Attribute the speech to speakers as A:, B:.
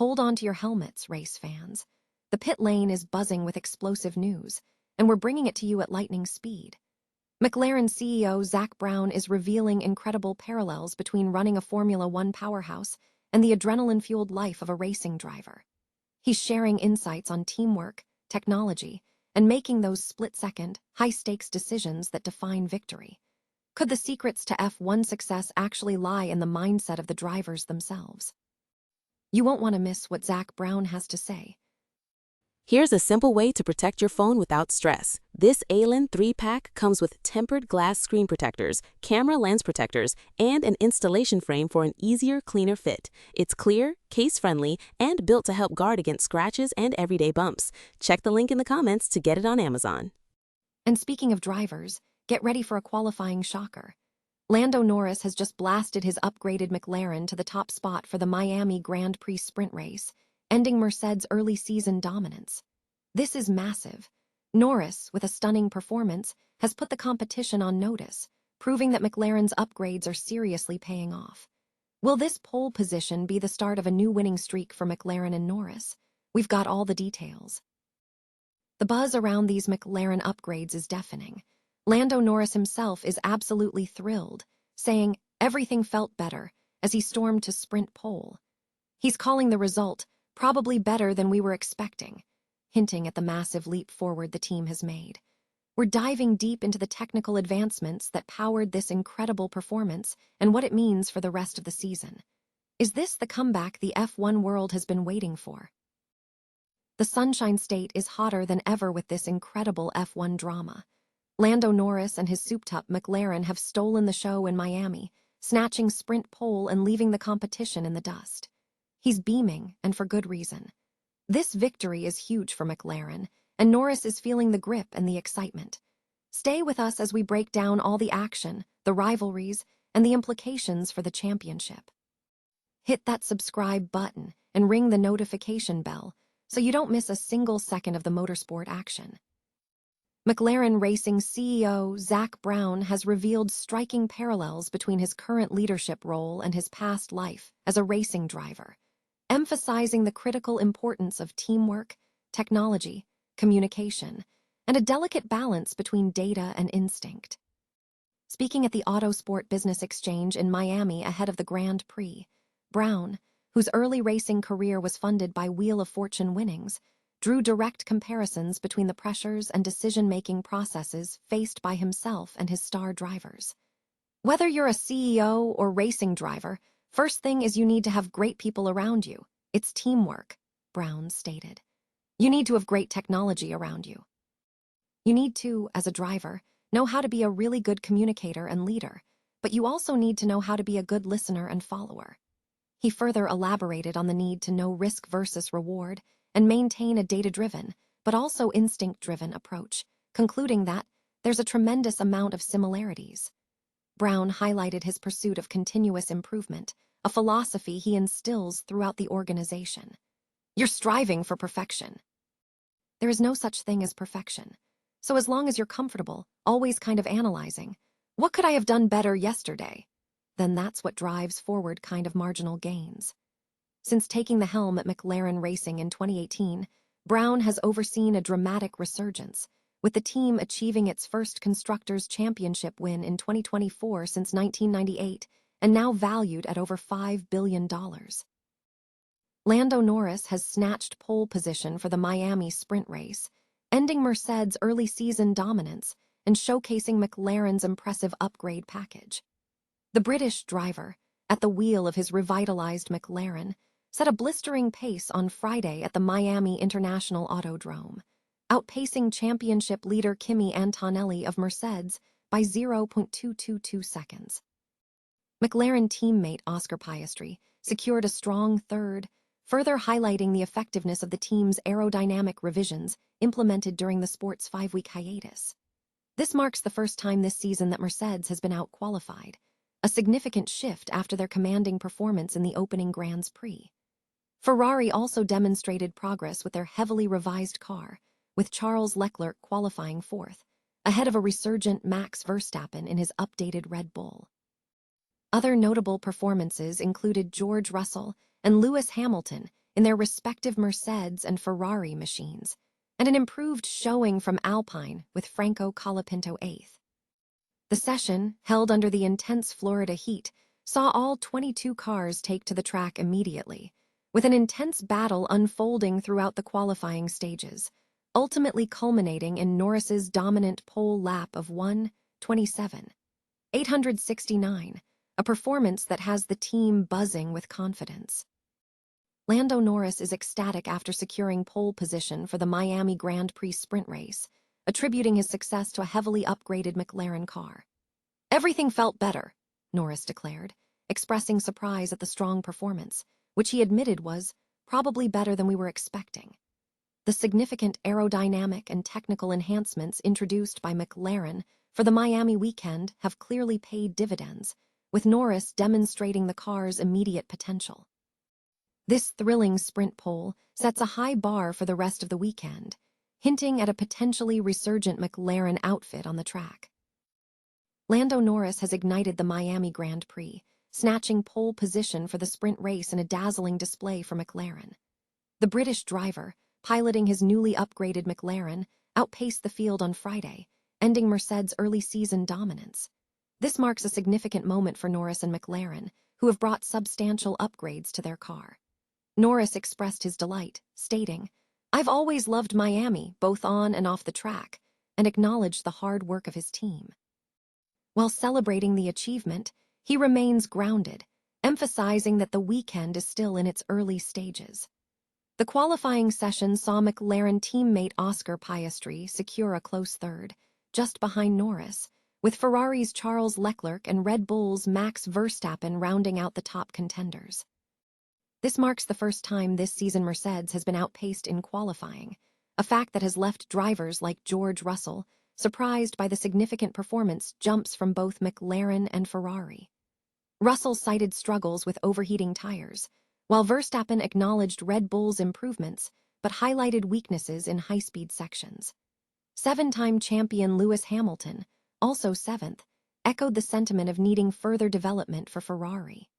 A: Hold on to your helmets, race fans. The pit lane is buzzing with explosive news, and we're bringing it to you at lightning speed. McLaren CEO Zak Brown is revealing incredible parallels between running a Formula One powerhouse and the adrenaline-fueled life of a racing driver. He's sharing insights on teamwork, technology, and making those split-second, high-stakes decisions that define victory. Could the secrets to F1 success actually lie in the mindset of the drivers themselves? You won't want to miss what Zak Brown has to say.
B: Here's a simple way to protect your phone without stress. This ALEN 3-pack comes with tempered glass screen protectors, camera lens protectors, and an installation frame for an easier, cleaner fit. It's clear, case-friendly, and built to help guard against scratches and everyday bumps. Check the link in the comments to get it on Amazon.
A: And speaking of drivers, get ready for a qualifying shocker. Lando Norris has just blasted his upgraded McLaren to the top spot for the Miami Grand Prix sprint race, ending Mercedes' early season dominance. This is massive. Norris, with a stunning performance, has put the competition on notice, proving that McLaren's upgrades are seriously paying off. Will this pole position be the start of a new winning streak for McLaren and Norris? We've got all the details. The buzz around these McLaren upgrades is deafening. Lando Norris himself is absolutely thrilled, saying everything felt better as he stormed to sprint pole. He's calling the result probably better than we were expecting, hinting at the massive leap forward the team has made. We're diving deep into the technical advancements that powered this incredible performance and what it means for the rest of the season. Is this the comeback the F1 world has been waiting for? The Sunshine State is hotter than ever with this incredible F1 drama. Lando Norris and his souped-up McLaren have stolen the show in Miami, snatching sprint pole and leaving the competition in the dust. He's beaming, and for good reason. This victory is huge for McLaren, and Norris is feeling the grip and the excitement. Stay with us as we break down all the action, the rivalries, and the implications for the championship. Hit that subscribe button and ring the notification bell so you don't miss a single second of the motorsport action. McLaren Racing CEO Zak Brown has revealed striking parallels between his current leadership role and his past life as a racing driver, emphasizing the critical importance of teamwork, technology, communication, and a delicate balance between data and instinct. Speaking at the Autosport Business Exchange in Miami ahead of the Grand Prix, Brown, whose early racing career was funded by Wheel of Fortune winnings, drew direct comparisons between the pressures and decision-making processes faced by himself and his star drivers. Whether you're a CEO or racing driver, first thing is you need to have great people around you. It's teamwork, Brown stated. You need to have great technology around you. You need to, as a driver, know how to be a really good communicator and leader, but you also need to know how to be a good listener and follower. He further elaborated on the need to know risk versus reward and maintain a data-driven, but also instinct-driven approach, concluding that there's a tremendous amount of similarities. Brown highlighted his pursuit of continuous improvement, a philosophy he instills throughout the organization. You're striving for perfection. There is no such thing as perfection. So as long as you're comfortable, always kind of analyzing, what could I have done better yesterday? Then that's what drives forward kind of marginal gains. Since taking the helm at McLaren Racing in 2018, Brown has overseen a dramatic resurgence, with the team achieving its first Constructors' Championship win in 2024 since 1998, and now valued at over $5 billion. Lando Norris has snatched pole position for the Miami sprint race, ending Mercedes' early season dominance and showcasing McLaren's impressive upgrade package. The British driver, at the wheel of his revitalized McLaren, set a blistering pace on Friday at the Miami International Autodrome, outpacing championship leader Kimi Antonelli of Mercedes by 0.222 seconds. McLaren teammate Oscar Piastri secured a strong third, further highlighting the effectiveness of the team's aerodynamic revisions implemented during the sport's 5-week hiatus. This marks the first time this season that Mercedes has been out-qualified, a significant shift after their commanding performance in the opening Grand Prix. Ferrari also demonstrated progress with their heavily revised car, with Charles Leclerc qualifying fourth, ahead of a resurgent Max Verstappen in his updated Red Bull. Other notable performances included George Russell and Lewis Hamilton in their respective Mercedes and Ferrari machines, and an improved showing from Alpine with Franco Colapinto 8th. The session, held under the intense Florida heat, saw all 22 cars take to the track immediately, with an intense battle unfolding throughout the qualifying stages, ultimately culminating in Norris's dominant pole lap of 1:27.869, a performance that has the team buzzing with confidence. Lando Norris is ecstatic after securing pole position for the Miami Grand Prix sprint race, attributing his success to a heavily upgraded McLaren car. "Everything felt better," Norris declared, expressing surprise at the strong performance, which he admitted was probably better than we were expecting. The significant aerodynamic and technical enhancements introduced by McLaren for the Miami weekend have clearly paid dividends, with Norris demonstrating the car's immediate potential. This thrilling sprint pole sets a high bar for the rest of the weekend, hinting at a potentially resurgent McLaren outfit on the track. Lando Norris has ignited the Miami Grand Prix, snatching pole position for the sprint race in a dazzling display for McLaren. The British driver, piloting his newly upgraded McLaren, outpaced the field on Friday, ending Mercedes' early season dominance. This marks a significant moment for Norris and McLaren, who have brought substantial upgrades to their car. Norris expressed his delight, stating, "I've always loved Miami, both on and off the track," and acknowledged the hard work of his team. While celebrating the achievement, he remains grounded, emphasizing that the weekend is still in its early stages. The qualifying session saw McLaren teammate Oscar Piastri secure a close third, just behind Norris, with Ferrari's Charles Leclerc and Red Bull's Max Verstappen rounding out the top contenders. This marks the first time this season Mercedes has been outpaced in qualifying, a fact that has left drivers like George Russell surprised by the significant performance jumps from both McLaren and Ferrari. Russell cited struggles with overheating tires, while Verstappen acknowledged Red Bull's improvements but highlighted weaknesses in high-speed sections. Seven-time champion Lewis Hamilton, also 7th, echoed the sentiment of needing further development for Ferrari.